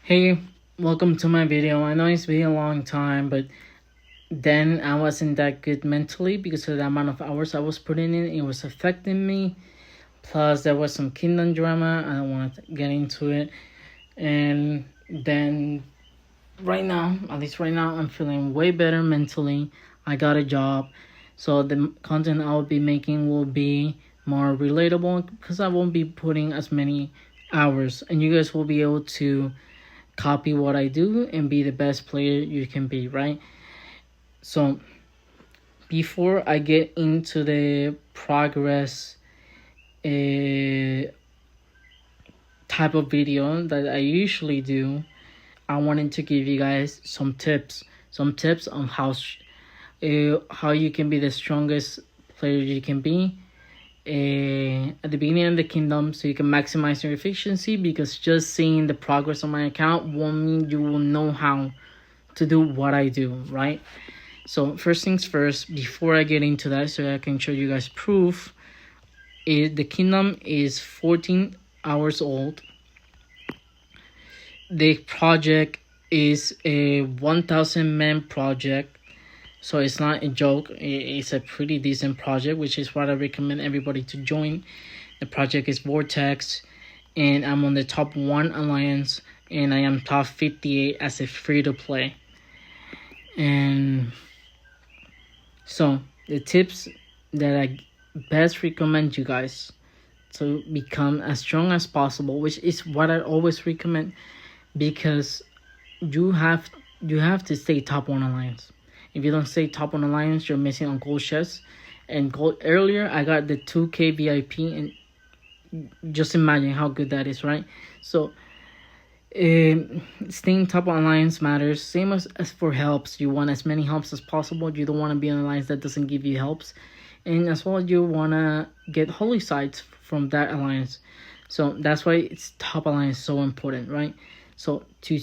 Hey, welcome to my video. I know it's been a long time, but then I wasn't that good mentally because of the amount of hours I was putting in. It was affecting me. Plus, there was some kingdom drama. I don't want to get into it. And then, right now, at least right now, I'm feeling way better mentally. I got a job. So, the content I will be making will be more relatable because I won't be putting as many hours. And you guys will be able to copy what I do and be the best player you can be, right? So before I get into the progress type of video that I usually do, I wanted to give you guys some tips on how you can be the strongest player you can be at the beginning of the kingdom, so you can maximize your efficiency, because just seeing the progress on my account won't mean you will know how to do what I do, right? So first things first, before I get into that, so I can show you guys proof, the kingdom is 14 hours old. The project is a 1,000 man project, so it's not a joke. It's a pretty decent project, which is what I recommend everybody to join. The project is Vortex, and I'm on the top 1 alliance, and I am top 58 as a free-to-play. And so the tips that I best recommend you guys to become as strong as possible, which is what I always recommend, because you have to stay top 1 alliance. If you don't stay top 1 alliance, you're missing on gold chests. And gold, earlier I got the 2K VIP, and just imagine how good that is, right? So staying top on alliance matters. Same as for helps. You want as many helps as possible. You don't want to be on an alliance that doesn't give you helps. And as well, you want to get holy sites from that alliance. So that's why it's top alliance so important, right? So to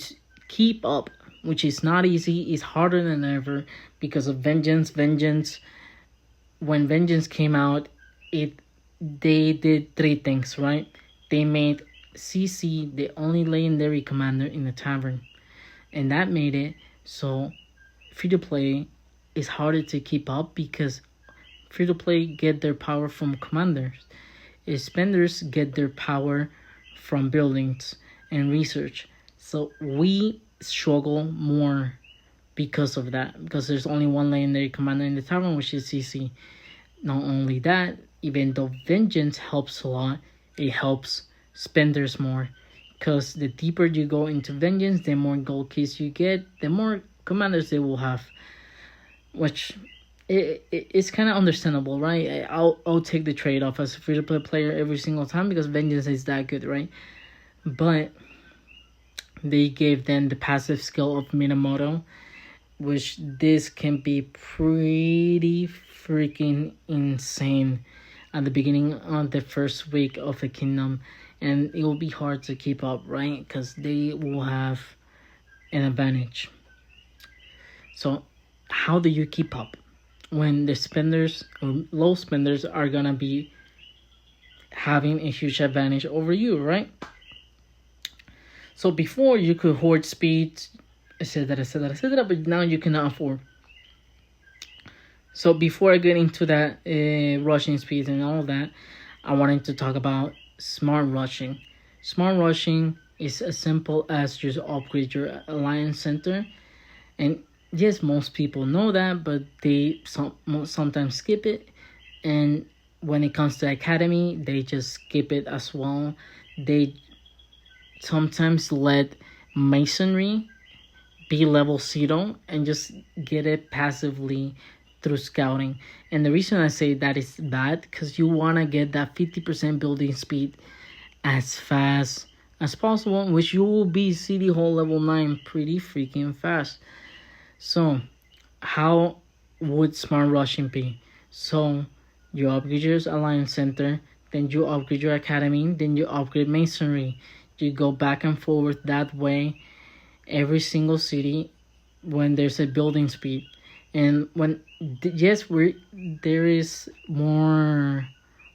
keep up, which is not easy, is harder than ever because of Vengeance. When Vengeance came out, they did 3 things, right? They made CC the only legendary commander in the tavern, and that made it so free-to-play is harder to keep up, because free-to-play get their power from commanders. Spenders get their power from buildings and research. So we struggle more because of that, because there's only one legendary commander in the tavern, which is CC. Not only that, even though Vengeance helps a lot, it helps spenders more, because the deeper you go into Vengeance, the more gold keys you get, the more commanders they will have, which it's kind of understandable, right? I'll take the trade-off as a free-to-play player every single time because Vengeance is that good, right? But they gave them the passive skill of Minamoto, which this can be pretty freaking insane at the beginning of the first week of the kingdom, and it will be hard to keep up, right? Because they will have an advantage. So how do you keep up when the spenders or low spenders are gonna be having a huge advantage over you, right? So before you could hoard speed, etc., but now you cannot afford. So before I get into that rushing speed and all that, I wanted to talk about smart rushing. Smart rushing is as simple as just upgrade your alliance center. And yes, most people know that, but they sometimes skip it. And when it comes to academy, they just skip it as well. They sometimes let masonry be level 0 and just get it passively through scouting. And the reason I say that is bad, because you want to get that 50% building speed as fast as possible, which you will be City Hall level 9 pretty freaking fast. So how would smart rushing be? So you upgrade your alliance center, then you upgrade your academy, then you upgrade masonry. You go back and forth that way every single city when there's a building speed. And when there is more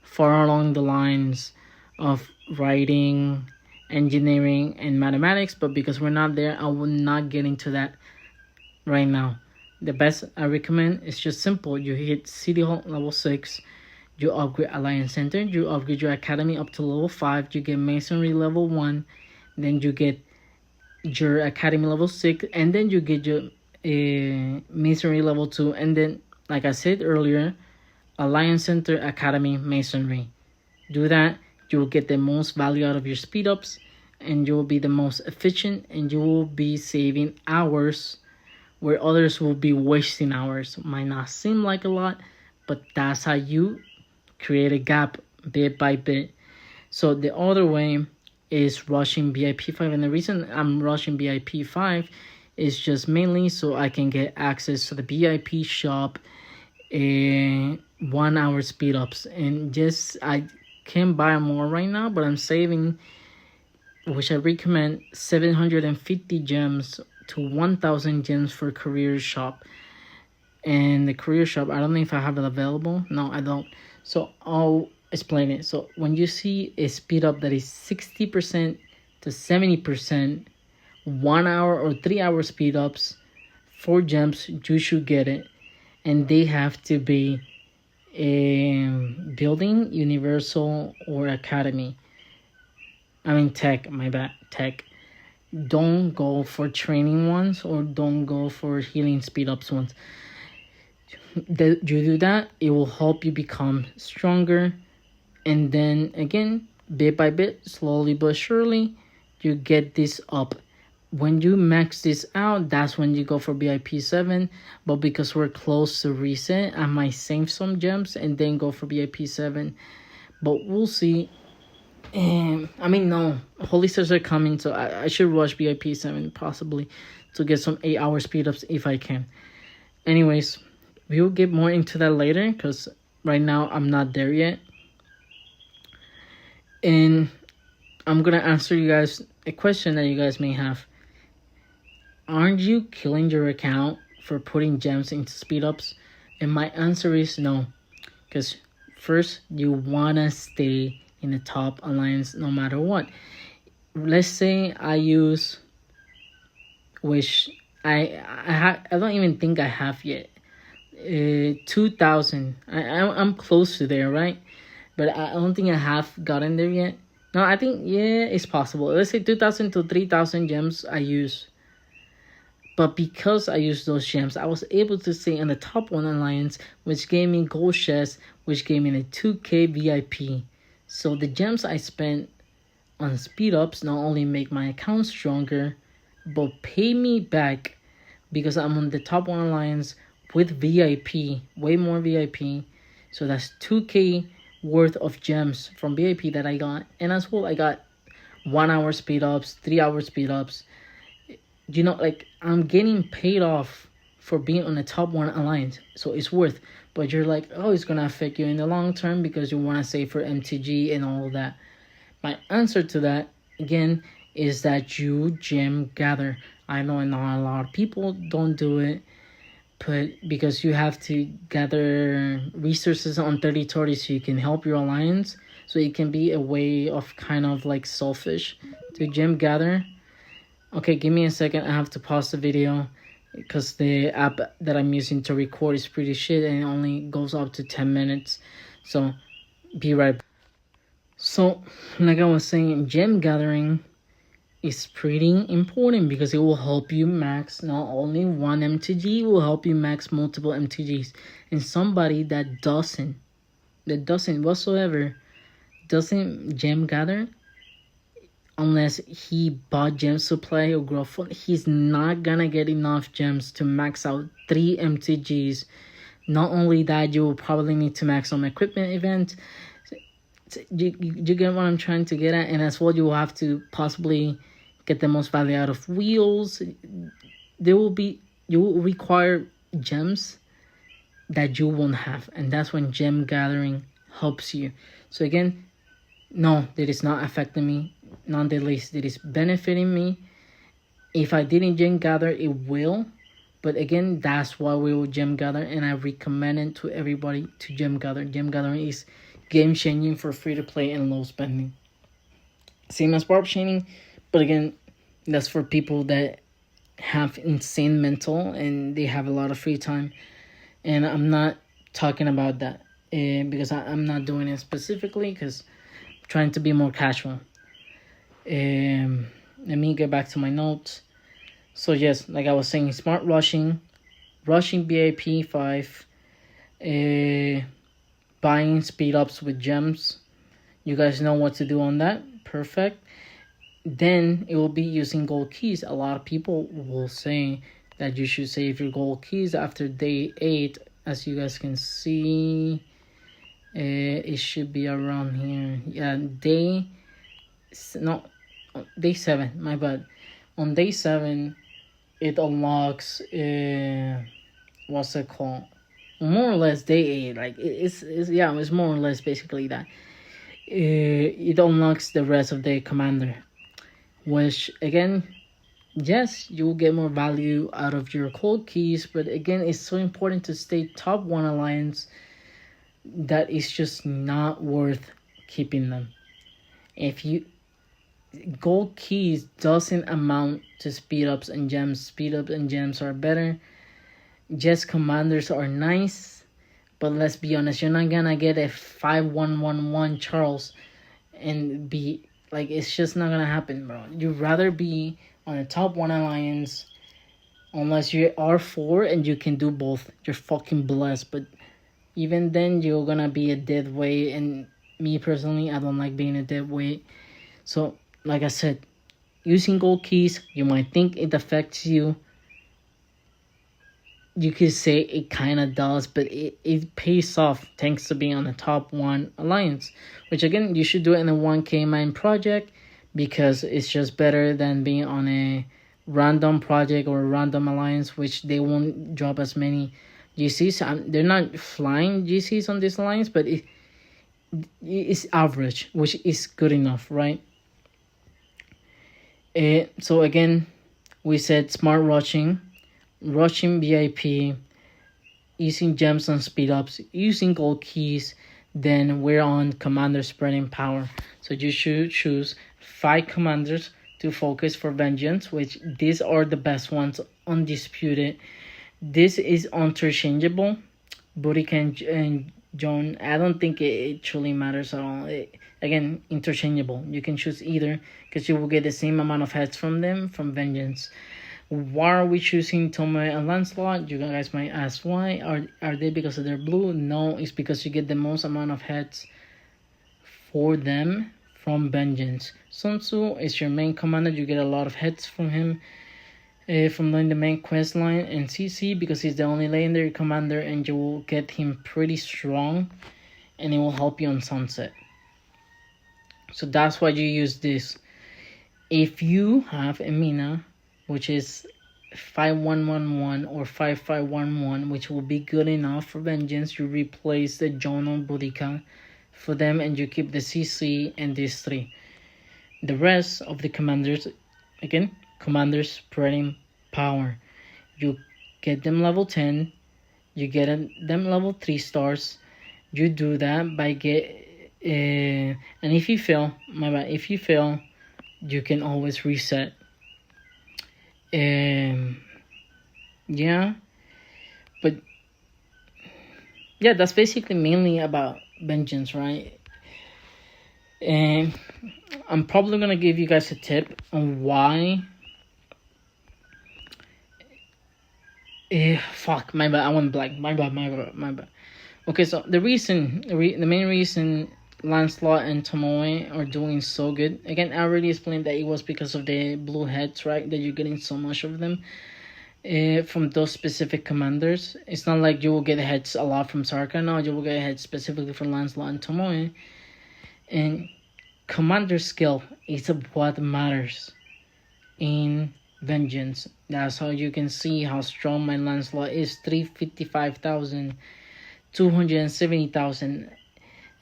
far along the lines of writing engineering and mathematics, but because we're not there, I will not get into that right now. The best I recommend is just simple. You hit City Hall level 6, you upgrade Alliance Center, you upgrade your academy up to level 5, you get Masonry level 1, then you get your academy level 6, and then you get your Masonry level 2, and then, like I said earlier, Alliance Center, Academy, Masonry. Do that, you will get the most value out of your speed ups, and you will be the most efficient, and you will be saving hours where others will be wasting hours. Might not seem like a lot, but that's how you create a gap bit by bit. So the other way is rushing BIP 5, and the reason I'm rushing BIP 5 is just mainly so I can get access to the BIP shop and 1 hour speed ups, and just I can't buy more right now, but I'm saving, which I recommend, 750 gems to 1,000 gems for career shop. And the career shop, I don't know if I have it available. No, I don't. So I'll explain it. So when you see a speed up that is 60% to 70%, 1 hour or 3 hour speed ups, 4 gems, you should get it. And they have to be a building, universal, or academy. I mean tech, my bad, tech. Don't go for training ones, or don't go for healing speed ups ones. You do that, it will help you become stronger, and then again, bit by bit, slowly but surely, you get this up. When you max this out, that's when you go for BIP 7, but because we're close to reset, I might save some gems and then go for BIP 7, but we'll see. And I mean, no, Holy Stars are coming, so I should rush BIP 7 possibly to get some 8 hour speed ups if I can. Anyways, we will get more into that later, because right now I'm not there yet. And I'm gonna answer you guys a question that you guys may have. Aren't you killing your account for putting gems into speed ups? And my answer is no, because first, you wanna stay in the top alliance no matter what. Let's say I use, which I don't even think I have yet, 2,000. I'm close to there, right? But I don't think I have gotten there yet. No, I think, yeah, it's possible. Let's say 2,000 to 3,000 gems I use. But because I used those gems, I was able to stay in the top 1 alliance, which gave me gold chests, which gave me a 2k VIP. So the gems I spent on speed ups not only make my account stronger, but pay me back because I'm on the top 1 alliance with VIP, way more VIP. So that's 2k worth of gems from VIP that I got. And as well, I got 1 hour speed ups, 3 hour speed ups. You know, like, I'm getting paid off for being on the top 1 alliance, so it's worth. But you're like, oh, it's gonna affect you in the long term because you want to save for MTG and all that. My answer to that, again, is that you gem gather. I know not a lot of people don't do it, but because you have to gather resources on territory so you can help your alliance, so it can be a way of kind of like selfish to gem gather. Okay, give me a second. I have to pause the video because the app that I'm using to record is pretty shit and it only goes up to 10 minutes. So, be right back. So, like I was saying, gem gathering is pretty important because it will help you max not only one MTG, it will help you max multiple MTGs. And somebody that doesn't whatsoever, doesn't gem gather, unless he bought gems to play or grow fun, he's not gonna get enough gems to max out 3 MTGs. Not only that, you will probably need to max some equipment event. You get what I'm trying to get at? And as well, you will have to possibly get the most value out of wheels. You will require gems that you won't have, and that's when gem gathering helps you. So again, no, that is not affecting me. Nonetheless, it is benefiting me. If I didn't gem gather, it will. But again, that's why we will gem gather, and I recommend it to everybody to gem gather. Gem gathering is game changing for free to play and low spending. Same as barb chaining, but again, that's for people that have insane mental and they have a lot of free time. And I'm not talking about that because I'm not doing it specifically because I'm trying to be more casual. Let me get back to my notes. So yes, like I was saying, smart rushing BIP 5, buying speed ups with gems. You guys know what to do on that. Perfect. Then it will be using gold keys. A lot of people will say that you should save your gold keys after day 8. As you guys can see, it should be around here. Yeah, day 7. My bad. On day 7, it unlocks. What's it called? More or less day 8. Like it's more or less basically that. It unlocks the rest of the commander, which again, yes, you will get more value out of your cold keys, but again, it's so important to stay top 1 alliance that it's just not worth keeping them. If you gold keys doesn't amount to speed ups and gems. Speed ups and gems are better. Just commanders are nice, but let's be honest, you're not gonna get a 5111 Charles and be like, it's just not gonna happen, bro. You'd rather be on a top 1 alliance unless you're R4 and you can do both. You're fucking blessed, but even then you're gonna be a dead weight, and me personally, I don't like being a dead weight. So like I said, using gold keys, you might think it affects you. You could say it kind of does, but it pays off thanks to being on the top 1 alliance. Which again, you should do it in a 1K mine project because it's just better than being on a random project or a random alliance, which they won't drop as many GCs. They're not flying GCs on this alliance, but it's average, which is good enough, right? So again, we said smart rushing VIP, using gems on speed ups, using gold keys. Then we're on commander spreading power. So you should choose 5 commanders to focus for vengeance, which these are the best ones, undisputed. This is interchangeable. Boudica and Joan, I don't think it truly matters at all. Again, interchangeable. You can choose either because you will get the same amount of heads from them from vengeance. Why are we choosing Tomoe and Lancelot? You guys might ask why. Are they because of their blue? No, it's because you get the most amount of heads for them from vengeance. Sun Tzu is your main commander. You get a lot of heads from him from doing the main quest line, and CC because he's the only legendary commander, and you will get him pretty strong, and it will help you on Sunset. So that's why you use this. If you have a Mina, which is 5111 or 5511, which will be good enough for vengeance, you replace the Jono Boudica for them, and you keep the CC and these 3. The rest of the commanders, again, commanders spreading power. You get them level 10, you get them level 3 stars. You do that by and if you fail, you can always reset. Yeah, but yeah, that's basically mainly about vengeance, right? And I'm probably gonna give you guys a tip on why. Fuck, my bad. I went blank. My bad. Okay, so the main reason Lancelot and Tomoe are doing so good. Again, I already explained that it was because of the blue heads, right? That you're getting so much of them from those specific commanders. It's not like you will get heads a lot from Sarka. No, you will get heads specifically from Lancelot and Tomoe. And commander skill is what matters in Vengeance. That's how you can see how strong my Lancelot is. 355,000, 270,000.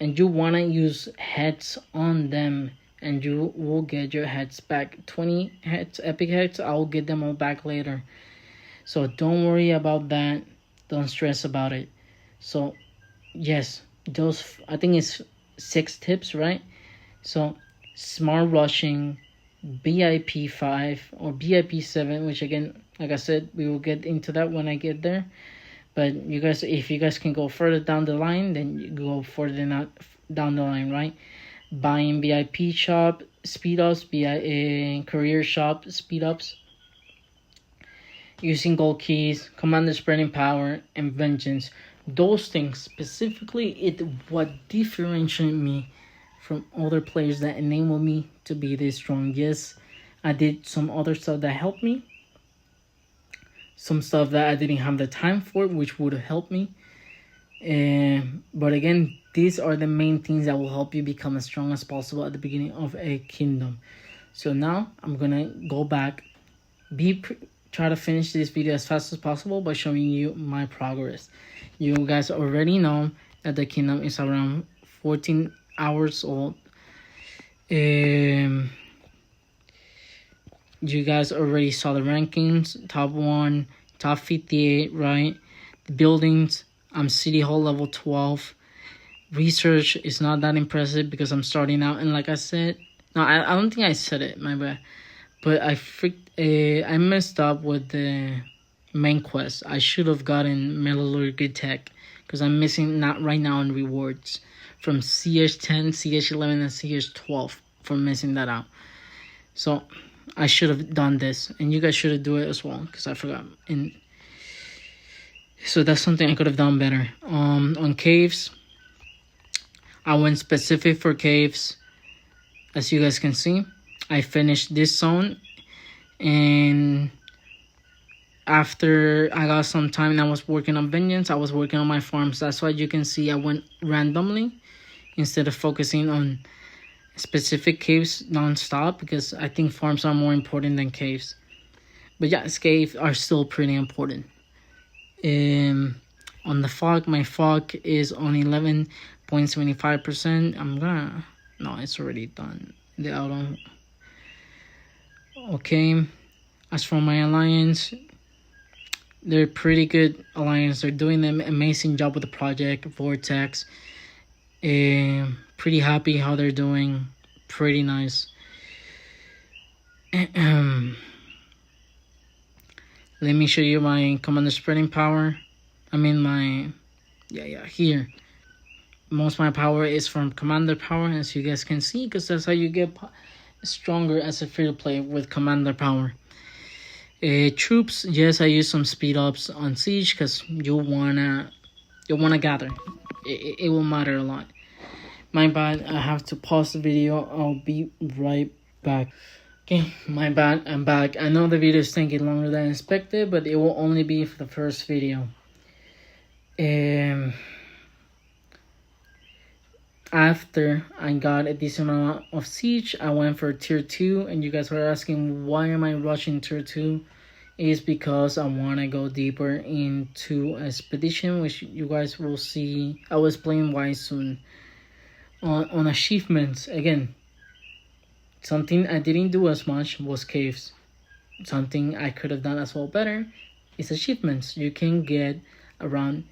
And you want to use heads on them, and you will get your heads back. 20 heads, epic heads, I'll get them all back later. So don't worry about that. Don't stress about it. So yes, those, I think it's 6 tips, right? So Smart Rushing, BIP 5 or BIP 7, which again, like I said, we will get into that when I get there. But you guys, if you guys can go further down the line, then you go further down the line, right? Buying BIP shop speed ups, career shop speed ups, using gold keys, commander spreading power, and vengeance. Those things specifically, it what differentiate me from other players that enable me to be this strong. Yes, I did some other stuff that helped me, some stuff that I didn't have the time for, which would have helped me. But again, these are the main things that will help you become as strong as possible at the beginning of a kingdom. So now I'm gonna go back, try to finish this video as fast as possible by showing you my progress. You guys already know that the kingdom is around 14 hours old. You guys already saw the rankings, top 1, top 58, right? The buildings, I'm City Hall level 12. Research is not that impressive because I'm starting out, and like I said, no, I don't think I said it, my bad. But I messed up with the main quest. I should have gotten Metallurgy Tech because I'm missing not right now in rewards from CH10, CH11, and CH12 for missing that out. So I should have done this, and you guys should have do it as well because I forgot. And so that's something I could have done better. On caves, I went specific for caves. As you guys can see, I finished this zone, and after I got some time and I was working on vengeance, I was working on my farms. That's why you can see I went randomly instead of focusing on specific caves non-stop, because I think farms are more important than caves. But yes, caves are still pretty important. On the fog, my fog is on 11.75%. No, it's already done. The auto. Okay. As for my alliance, they're pretty good alliance. They're doing an amazing job with the project. Vortex. Pretty happy how they're doing. Pretty nice. Let me show you my commander spreading power. I mean my here. Most of my power is from commander power, as you guys can see, because that's how you get stronger as a free to play with commander power. Troops, yes, I use some speed ups on siege because you wanna gather. It will matter a lot. My bad, I have to pause the video. I'll be right back. Okay, my bad, I'm back. I know the video is taking longer than expected, but it will only be for the first video. After I got a decent amount of siege, I went for tier 2, and you guys were asking why am I rushing tier 2? Is because I want to go deeper into expedition, which you guys will see. I will explain why soon. On achievements, again, something I didn't do as much was caves. Something I could have done as well better is achievements. You can get around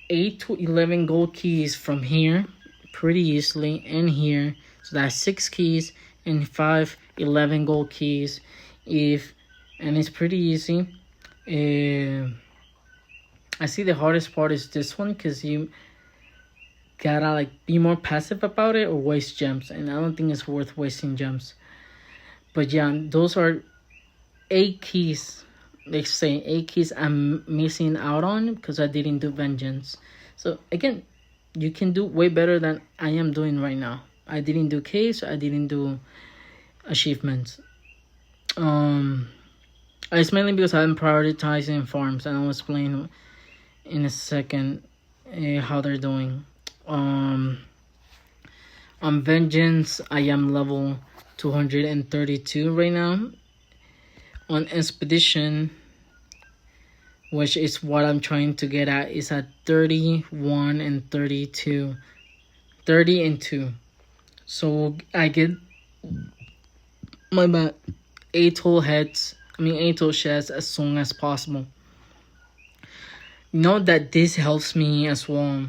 8 to 11 gold keys from here pretty easily, and here. So that's 6 keys and 11 gold keys. And it's pretty easy. I see the hardest part is this one, because you gotta like be more passive about it or waste gems, and I don't think it's worth wasting gems. But yeah, those are 8 keys. Let's say 8 keys I'm missing out on because I didn't do vengeance. So again, you can do way better than I am doing right now. I didn't do caves, I didn't do achievements. It's mainly because I'm prioritizing farms, and I'll explain in a second how they're doing. On vengeance, I am level 232 right now. On expedition, which is what I'm trying to get at, is at 31 and 32. 30 and 2. So I get my bad 8 whole heads. 8 whole sheds as soon as possible. Note that this helps me as well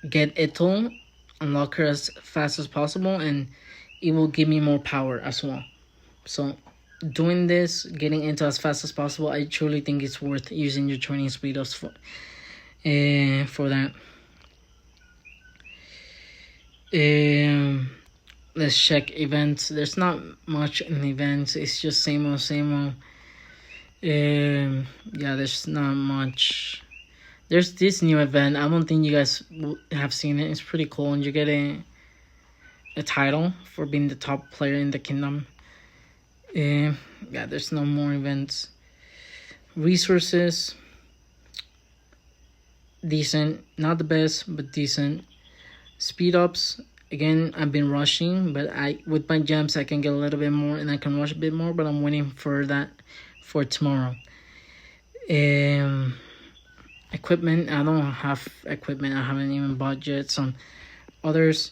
get Ethel unlock her as fast as possible, and it will give me more power as well. So doing this, getting into as fast as possible, I truly think it's worth using your training speed ups for that. Let's check events. There's not much in events. It's just same old, same old. Yeah, there's not much. There's this new event. I don't think you guys have seen it. It's pretty cool, and you get a title for being the top player in the kingdom. Yeah, there's no more events. Resources, decent. Not the best, but decent. Speed ups, again, I've been rushing, but with my gems I can get a little bit more and I can rush a bit more, but I'm waiting for that for tomorrow. Equipment, I don't have equipment. I haven't even bought yet. Some others,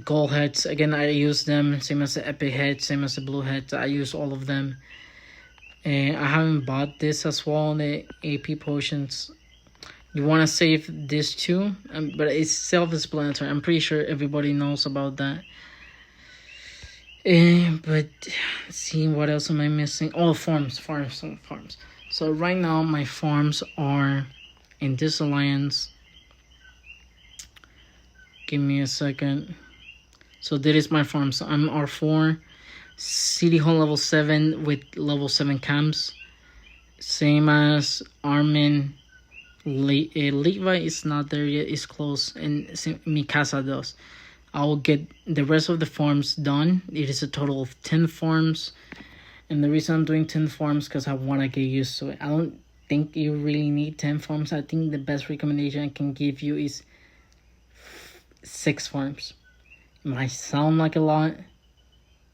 gold heads, again, I use them, same as the epic heads, same as the blue heads. I use all of them. I haven't bought this as well, the AP potions. You want to save this too, but it's self-explanatory. I'm pretty sure everybody knows about that. But let's see, what else am I missing? Oh, farms. So right now my farms are in this alliance. Give me a second. So that is my farm. So I'm R4, City Hall level 7 with level 7 camps. Same as Armin. Levi is not there yet, it's close, and Mikasa does. I will get the rest of the farms done. It is a total of 10 farms, and the reason I'm doing 10 farms because I want to get used to it. I don't think you really need 10 farms. I think the best recommendation I can give you is 6 farms. It might sound like a lot,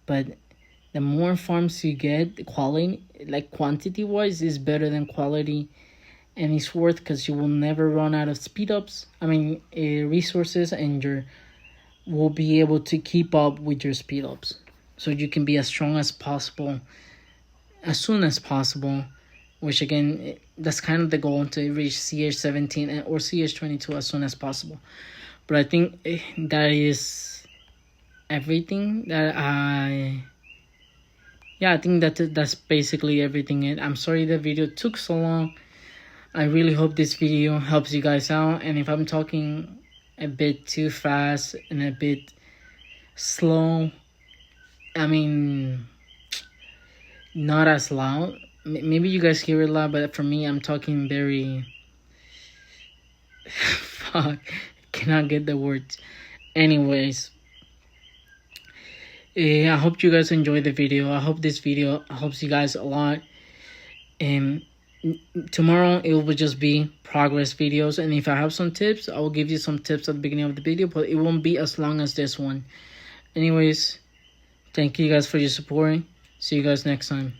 but the more farms you get, the quality, like quantity wise, is better than quality. And it's worth because you will never run out of speed ups. Resources, and you will be able to keep up with your speed ups. So you can be as strong as possible, as soon as possible. Which again, that's kind of the goal, to reach CH 17 or CH 22 as soon as possible. But I think that is everything that I think that's basically everything. I'm sorry the video took so long. I really hope this video helps you guys out, and if I'm talking a bit too fast and a bit slow, I mean, not as loud. Maybe you guys hear it loud, but for me, I'm talking very... Fuck, cannot get the words. Anyways, I hope you guys enjoyed the video. I hope this video helps you guys a lot. Tomorrow it will just be progress videos, and if I have some tips, I will give you some tips at the beginning of the video, but it won't be as long as this one. Anyways, thank you guys for your support. See you guys next time.